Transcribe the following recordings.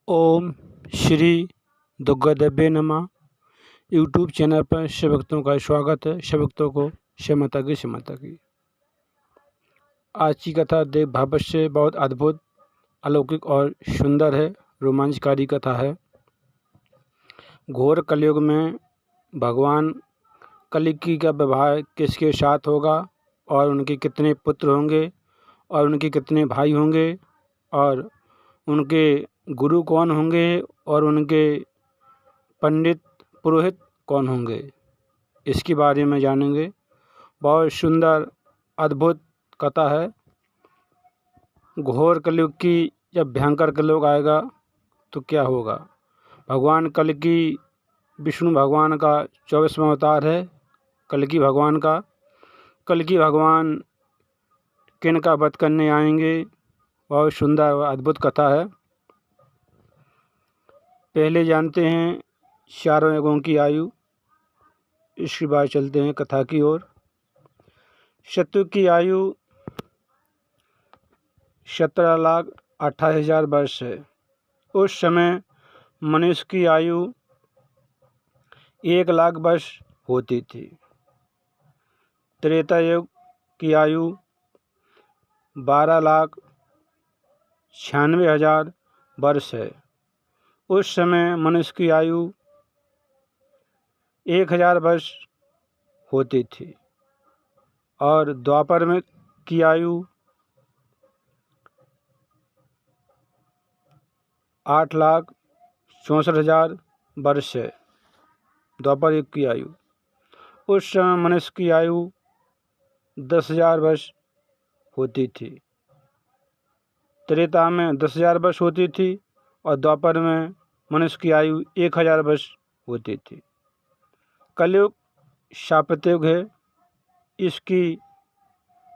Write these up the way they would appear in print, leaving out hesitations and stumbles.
ओम श्री दुर्गादेव्य नमः। YouTube channel पर शिव भक्तों का स्वागत है। शिव भक्तों को शिव माता की। आज की कथा देव भागवत से बहुत अद्भुत, अलौकिक और सुंदर है। रोमांचकारी कथा है। घोर कलयुग में भगवान कल्कि का विवाह किसके साथ होगा और उनके कितने पुत्र होंगे और उनके कितने भाई होंगे और उनके गुरु कौन होंगे और उनके पंडित पुरोहित कौन होंगे, इसके बारे में जानेंगे। बहुत सुंदर अद्भुत कथा है। घोर कलयुग की जब भयंकर कलयुग आएगा तो क्या होगा। भगवान कल्कि विष्णु भगवान का 24वां अवतार है। कल्कि भगवान का कल्कि भगवान किन का वध करने आएंगे, बहुत सुंदर और अद्भुत कथा है। पहले जानते हैं चारों युगों की आयु। इसके बाद चलते हैं कथा की ओर। सतयुग की आयु 17,28,000 वर्ष है। उस समय मनुष्य की आयु 1,00,000 वर्ष होती थी। त्रेता युग की आयु 12,96,000 वर्ष है। उस समय मनुष्य की आयु 1,000 वर्ष होती थी। और द्वापर में की आयु 8,64,000 वर्ष है। द्वापर युग की आयु। उस समय मनुष्य की आयु 10,000 वर्ष होती थी। त्रेता में 10,000 वर्ष होती थी और द्वापर में मनुष्य की आयु 1,000 वर्ष होती थी। कलयुग शापित युग है। इसकी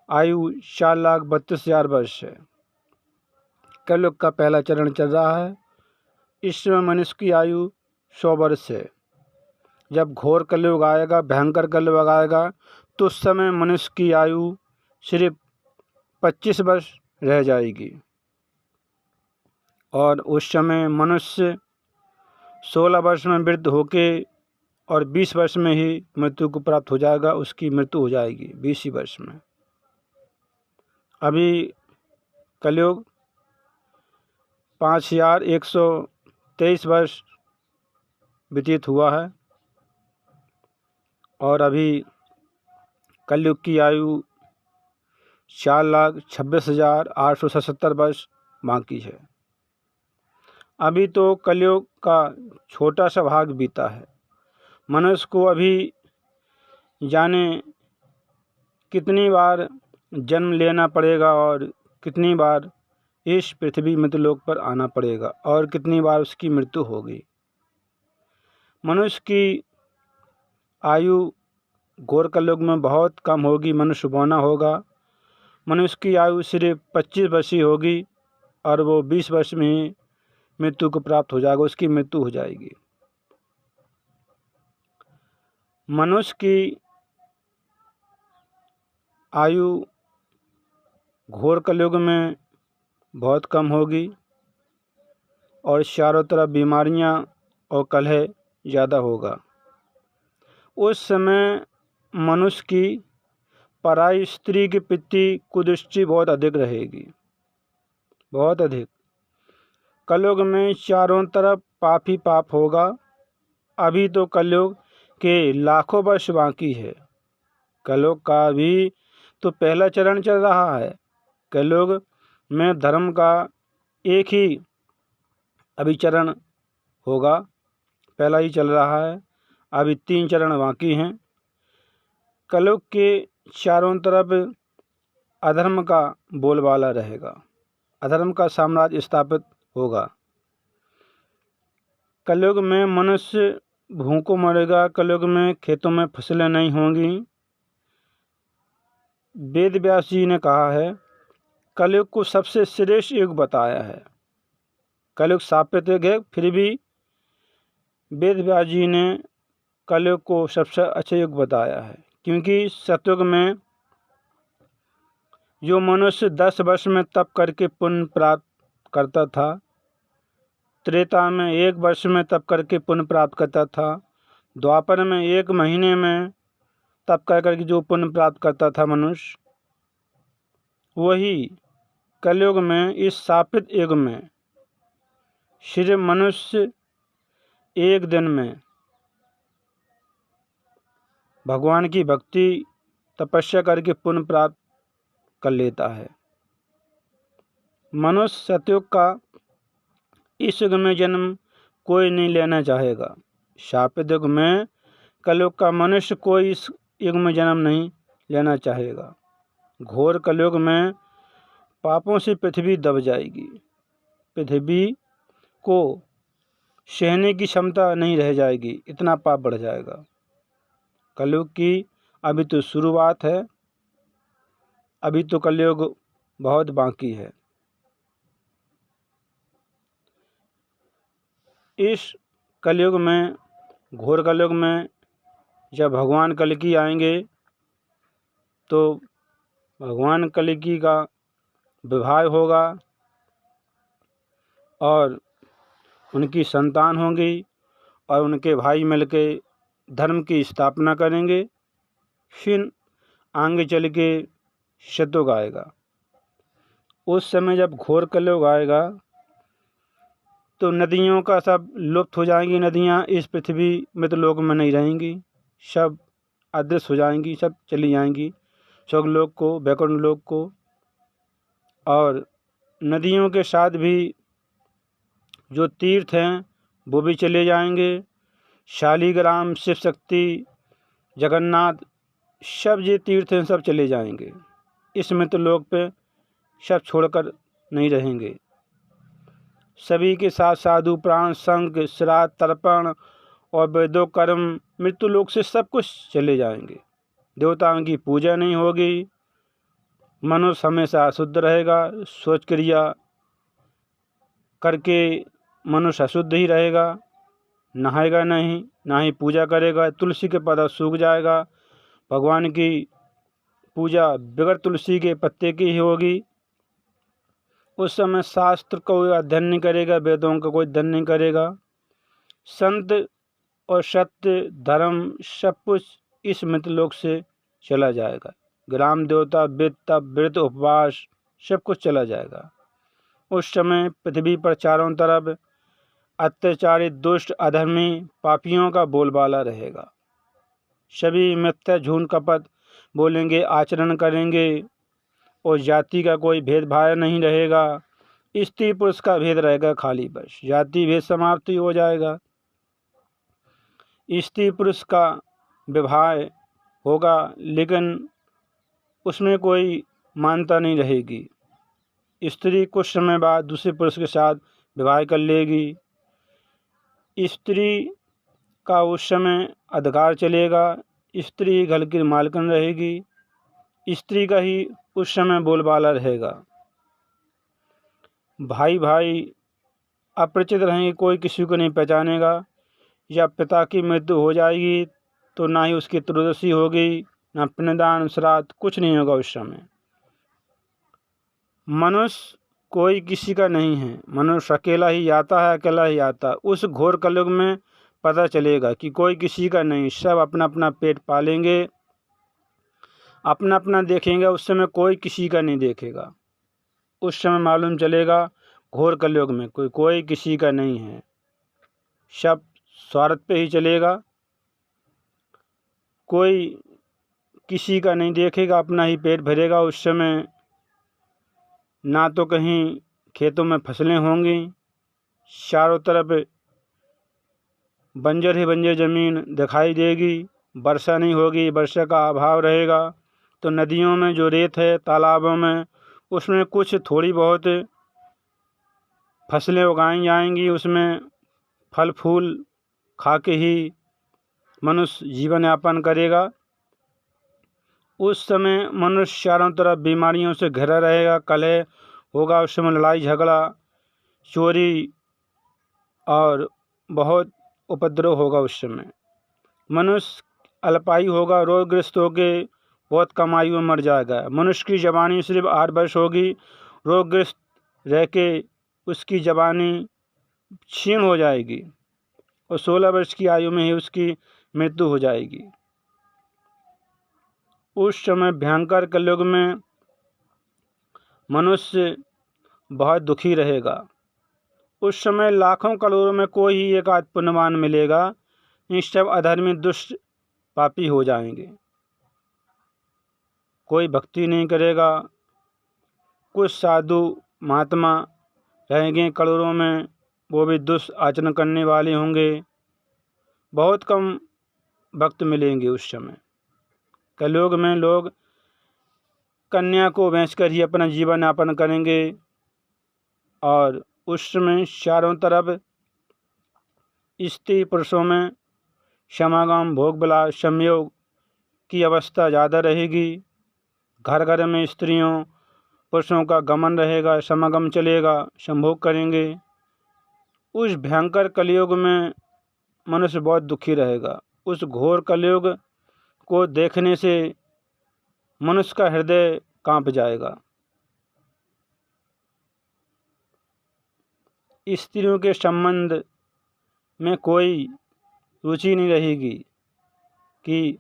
आयु 4,32,000 वर्ष है। कलयुग का पहला चरण चल रहा है। इस समय मनुष्य की आयु 100 वर्ष है। जब घोर कलयुग आएगा, भयंकर कलयुग आएगा, तो उस समय मनुष्य की आयु सिर्फ 25 वर्ष रह जाएगी। और उस समय मनुष्य 16 वर्ष में वृद्ध होके और 20 वर्ष में ही मृत्यु को प्राप्त हो जाएगा। उसकी मृत्यु हो जाएगी 20 ही वर्ष में। अभी कलयुग 5,123 वर्ष व्यतीत हुआ है और अभी कलयुग की आयु 4,26,877 वर्ष बाकी है। अभी तो कलयुग का छोटा सा भाग बीता है। मनुष्य को अभी जाने कितनी बार जन्म लेना पड़ेगा और कितनी बार इस पृथ्वी मृत्युलोक पर आना पड़ेगा और कितनी बार उसकी मृत्यु होगी। मनुष्य की आयु घोर कलयुग में बहुत कम होगी। मनुष्य बौना होगा। मनुष्य की आयु सिर्फ 25 वर्ष ही होगी और वो 20 वर्ष में ही मृत्यु को प्राप्त हो जाएगा। उसकी मृत्यु हो जाएगी। मनुष्य की आयु घोर कलयुग में बहुत कम होगी और चारों तरफ बीमारियां और कलह ज़्यादा होगा। उस समय मनुष्य की पराई स्त्री के प्रति कुदृष्टि बहुत अधिक रहेगी, बहुत अधिक। कलयुग में चारों तरफ पाप ही पाप होगा। अभी तो कलयुग के लाखों वर्ष बाकी है। कलयुग का भी तो पहला चरण चल रहा है। कलयुग में धर्म का एक ही अभी चरण होगा, पहला ही चल रहा है। अभी 3 चरण बाकी हैं। कलयुग के चारों तरफ अधर्म का बोलबाला रहेगा। अधर्म का साम्राज्य स्थापित होगा। कलयुग में मनुष्य भूखों मरेगा। कलयुग में खेतों में फसलें नहीं होंगी। वेद व्यास जी ने कहा है, कलयुग को सबसे श्रेष्ठ युग बताया है। कलयुग शापित युग है, फिर भी वेद व्यास जी ने कलयुग को सबसे अच्छा युग बताया है। क्योंकि सतयुग में जो मनुष्य 10 वर्ष में तप करके पुण्य प्राप्त करता था, त्रेता में 1 वर्ष में तप करके पुण्य प्राप्त करता था। द्वापर में 1 महीने में तप कर करके जो पुण्य प्राप्त करता था मनुष्य, वही कलयुग में इस शापित युग में सिर्फ मनुष्य 1 दिन में भगवान की भक्ति तपस्या करके पुण्य प्राप्त कर लेता है। मनुष्य सतयुग का इस युग में जन्म कोई नहीं लेना चाहेगा। शापित युग में कलयुग का मनुष्य कोई इस युग में जन्म नहीं लेना चाहेगा। घोर कलयुग में पापों से पृथ्वी दब जाएगी। पृथ्वी को सहने की क्षमता नहीं रह जाएगी, इतना पाप बढ़ जाएगा। कलयुग की अभी तो शुरुआत है, अभी तो कलयुग बहुत बाकी है। इस कलयुग में, घोर कलयुग में जब भगवान कल्कि आएंगे तो भगवान कल्कि का विवाह होगा और उनकी संतान होंगी और उनके भाई मिलकर धर्म की स्थापना करेंगे। फिर आगे चल के सतयुग आएगा। उस समय जब घोर कलयुग आएगा तो नदियों का सब लुप्त हो जाएंगी। नदियाँ इस पृथ्वी मृतलोक में नहीं रहेंगी, सब अदृश्य हो जाएंगी, सब चली जाएंगी स्वर्गलोक को, वैकुंठ लोक को। और नदियों के साथ भी जो तीर्थ हैं वो भी चले जाएंगे। शालीग्राम, शिव शक्ति, जगन्नाथ, सब ये तीर्थ हैं, सब चले जाएंगे। इस मृतलोक पे सब छोड़कर नहीं रहेंगे। सभी के साथ साधु, प्राण, संग, श्राद्ध, तर्पण और वेदोकर्म, मृत्युलोक से सब कुछ चले जाएंगे। देवताओं की पूजा नहीं होगी। मनुष्य हमेशा अशुद्ध रहेगा। शौच क्रिया करके मनुष्य अशुद्ध ही रहेगा, नहाएगा नहीं, ना ही पूजा करेगा। तुलसी के पौधा सूख जाएगा। भगवान की पूजा बगैर तुलसी के पत्ते की ही होगी। उस समय शास्त्र को अध्ययन नहीं करेगा, वेदों का कोई अध्ययन नहीं करेगा। संत और सत्य, धर्म, सब कुछ इस मृतलोक से चला जाएगा। ग्राम देवता, वेद, तप, व्रत, उपवास, सब कुछ चला जाएगा। उस समय पृथ्वी पर चारों तरफ अत्याचारी, दुष्ट, अधर्मी, पापियों का बोलबाला रहेगा। सभी मिथ्या, झूठ, कपट बोलेंगे, आचरण करेंगे और जाति का कोई भेदभाव नहीं रहेगा। स्त्री पुरुष का भेद रहेगा खाली, बस जाति भेद समाप्ति हो जाएगा। स्त्री पुरुष का विवाह होगा लेकिन उसमें कोई मान्यता नहीं रहेगी। स्त्री कुछ समय बाद दूसरे पुरुष के साथ विवाह कर लेगी। स्त्री का उस समय अधिकार चलेगा। स्त्री घर की मालकिन रहेगी। स्त्री का ही उस समय बोलबाला रहेगा। भाई भाई अपरिचित रहेंगे, कोई किसी को नहीं पहचानेगा। या पिता की मृत्यु हो जाएगी तो ना ही उसकी त्रयोदशी होगी, ना पिंडदान, श्राद्ध, कुछ नहीं होगा उस समय। मनुष्य कोई किसी का नहीं है, मनुष्य अकेला ही आता है, अकेला ही आता है। उस घोर कलयुग में पता चलेगा कि कोई किसी का नहीं, सब अपना अपना पेट पालेंगे, अपना अपना देखेंगे। उस समय कोई किसी का नहीं देखेगा। उस समय मालूम चलेगा घोर कलयुग में कोई किसी का नहीं है, सब स्वार्थ पे ही चलेगा। कोई किसी का नहीं देखेगा, अपना ही पेट भरेगा। उस समय ना तो कहीं खेतों में फसलें होंगी, चारों तरफ बंजर ही बंजर ज़मीन दिखाई देगी। वर्षा नहीं होगी, वर्षा का अभाव रहेगा। तो नदियों में जो रेत है, तालाबों में, उसमें कुछ थोड़ी बहुत फसलें उगाई जाएंगी। उसमें फल फूल खा के ही मनुष्य जीवन यापन करेगा। उस समय मनुष्य चारों तरफ बीमारियों से घिरा रहेगा। कलह होगा, उस समय लड़ाई झगड़ा, चोरी और बहुत उपद्रव होगा। उस समय मनुष्य अल्पायु होगा, रोगग्रस्त होकर बहुत कम आयु में मर जाएगा। मनुष्य की जवानी सिर्फ 8 वर्ष होगी। रोगग्रस्त रह के उसकी जवानी क्षीण हो जाएगी और 16 वर्ष की आयु में ही उसकी मृत्यु हो जाएगी। उस समय भयंकर कलयुग में मनुष्य बहुत दुखी रहेगा। उस समय लाखों करोड़ों में कोई ही एक आध पुण्यवान मिलेगा, इन सब अधर्मी दुष्ट पापी हो जाएंगे। कोई भक्ति नहीं करेगा। कुछ साधु महात्मा रहेंगे करोड़ों में, वो भी दुष्ट आचरण करने वाले होंगे। बहुत कम भक्त मिलेंगे उस समय। कलयुग में लोग कन्या को बेचकर ही अपना जीवन यापन करेंगे और उस समय चारों तरफ स्त्री पुरुषों में समागम भोग विलास संयोग की अवस्था ज़्यादा रहेगी। घर घर में स्त्रियों पुरुषों का गमन रहेगा, समागम चलेगा, संभोग करेंगे। उस भयंकर कलयुग में मनुष्य बहुत दुखी रहेगा। उस घोर कलयुग को देखने से मनुष्य का हृदय कांप जाएगा। स्त्रियों के संबंध में कोई रुचि नहीं रहेगी कि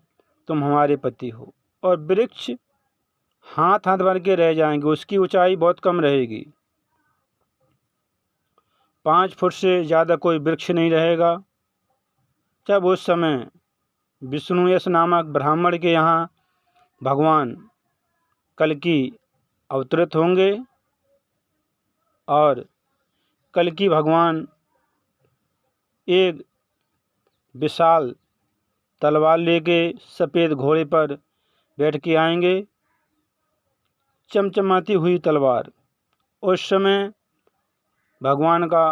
तुम हमारे पति हो, और वृक्ष हाथ हाथ भर के रह जाएंगे, उसकी ऊंचाई बहुत कम रहेगी। 5 फुट से ज़्यादा कोई वृक्ष नहीं रहेगा। जब उस समय विष्णुयश नामक ब्राह्मण के यहाँ भगवान कल्कि अवतरित होंगे और कल्कि भगवान एक विशाल तलवार लेके सफ़ेद घोड़े पर बैठ के आएंगे, चमचमाती हुई तलवार। उस समय भगवान का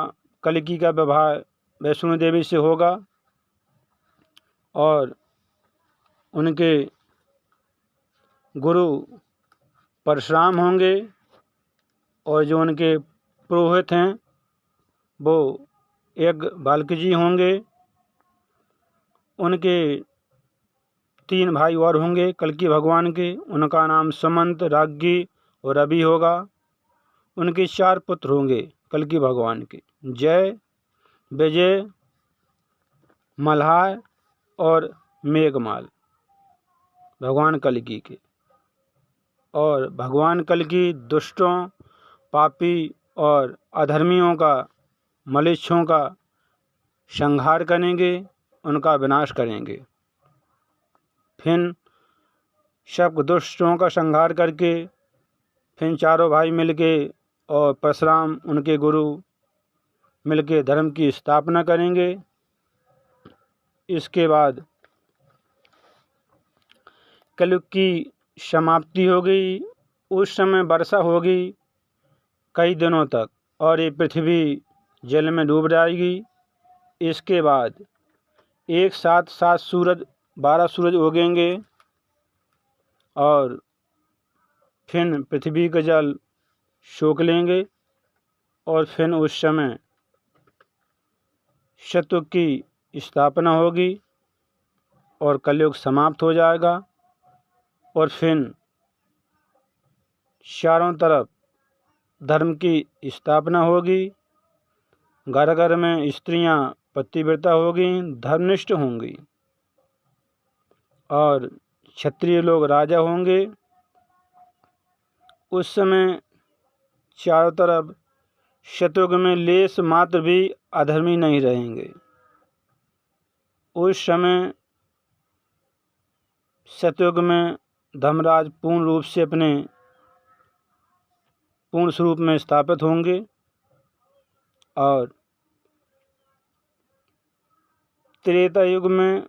कल्कि का विवाह वैष्णो देवी से होगा और उनके गुरु परशुराम होंगे और जो उनके पुरोहित हैं वो एक बाल्क जी होंगे। उनके 3 भाई और होंगे कल्कि भगवान के, उनका नाम सुमंत, राज्ञी और रवि होगा। उनके 4 पुत्र होंगे कल्कि भगवान के, जय, विजय, मल्हार और मेघमाल, भगवान कल्कि के। और भगवान कल्कि दुष्टों, पापी और अधर्मियों का, मलेच्छों का संहार करेंगे, उनका विनाश करेंगे। फिर सब दुष्टों का संहार करके फिर चारों भाई मिलके और परशुराम उनके गुरु मिलके धर्म की स्थापना करेंगे। इसके बाद कलयुग की समाप्ति हो गई। उस समय वर्षा होगी कई दिनों तक और ये पृथ्वी जल में डूब जाएगी। इसके बाद एक साथ 7 सूरज, 12 सूरज उगेंगे और फिर पृथ्वी का जल सोख लेंगे और फिर उस समय सतयुग की स्थापना होगी और कलयुग समाप्त हो जाएगा। और फिर चारों तरफ धर्म की स्थापना होगी। घर घर में स्त्रियां पतिव्रता होगी, धर्मनिष्ठ होंगी और क्षत्रिय लोग राजा होंगे। उस समय चारों तरफ सतयुग में लेश मात्र भी अधर्मी नहीं रहेंगे। उस समय सतयुग में धर्मराज पूर्ण रूप से अपने पूर्ण स्वरूप में स्थापित होंगे और त्रेता युग में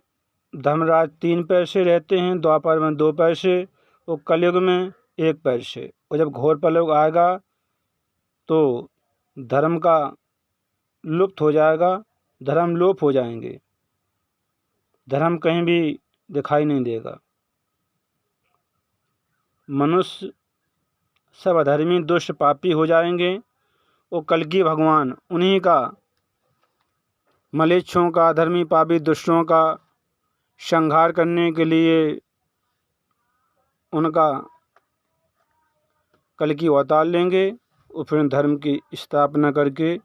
धर्मराज 3 पैर से रहते हैं, द्वापर में 2 पैर से और कलयुग में 1 पैर से। और जब घोर कलयुग आएगा तो धर्म का लुप्त हो जाएगा, धर्म लोप हो जाएंगे, धर्म कहीं भी दिखाई नहीं देगा। मनुष्य सब अधर्मी दुष्ट पापी हो जाएंगे और कल्कि भगवान उन्हीं का, मलेच्छों का, अधर्मी पापी दुष्टों का संहार करने के लिए उनका कल्कि अवतार लेंगे और फिर धर्म की स्थापना करके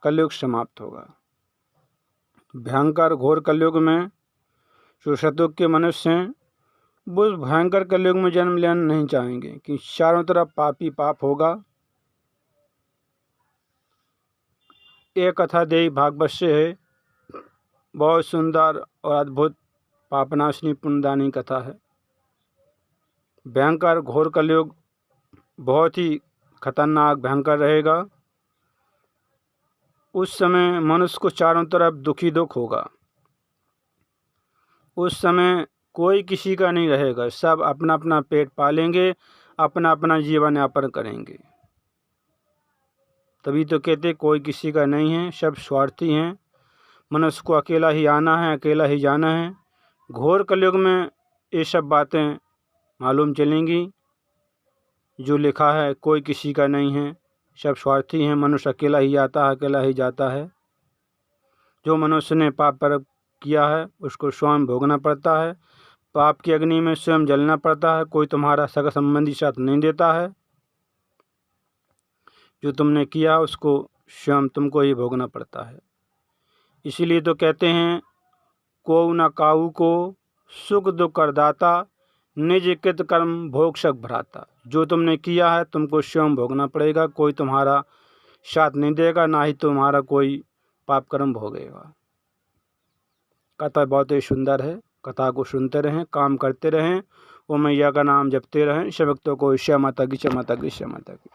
कलयुग समाप्त होगा। भयंकर घोर कलयुग में जो शतयुग के मनुष्य हैं वो उस भयंकर कलयुग में जन्म लेना नहीं चाहेंगे कि चारों तरफ पाप ही पाप होगा। एक कथा देवी भागवत से है, बहुत सुंदर और अद्भुत पापनाशनी पुण्यदानी कथा है। भयंकर घोर कलयुग बहुत ही खतरनाक भयंकर रहेगा। उस समय मनुष्य को चारों तरफ दुखी दुख होगा। उस समय कोई किसी का नहीं रहेगा, सब अपना अपना पेट पालेंगे, अपना अपना जीवन यापन करेंगे। तभी तो कहते कोई किसी का नहीं है, सब स्वार्थी हैं। मनुष्य को अकेला ही आना है, अकेला ही जाना है। घोर कलयुग में ये सब बातें मालूम चलेंगी। जो लिखा है कोई किसी का नहीं है, सब स्वार्थी हैं, मनुष्य अकेला ही आता है, अकेला ही जाता है। जो मनुष्य ने पाप पर किया है उसको स्वयं भोगना पड़ता है। पाप की अग्नि में स्वयं जलना पड़ता है। कोई तुम्हारा सगा संबंधी साथ नहीं देता है। जो तुमने किया उसको स्वयं तुमको ही भोगना पड़ता है। इसीलिए तो कहते हैं को न काऊ को सुख दुख करदाता, निज कृत कर्म भोग सक भ्राता। जो तुमने किया है तुमको स्वयं भोगना पड़ेगा। कोई तुम्हारा साथ नहीं देगा, ना ही तुम्हारा कोई पाप कर्म भोगेगा। कथा बहुत ही सुंदर है। कथा को सुनते रहें, काम करते रहें, ओम मैया का नाम जपते रहें। सब भक्तों को ईशा माता की, ईशा माता की, ईशा माता की।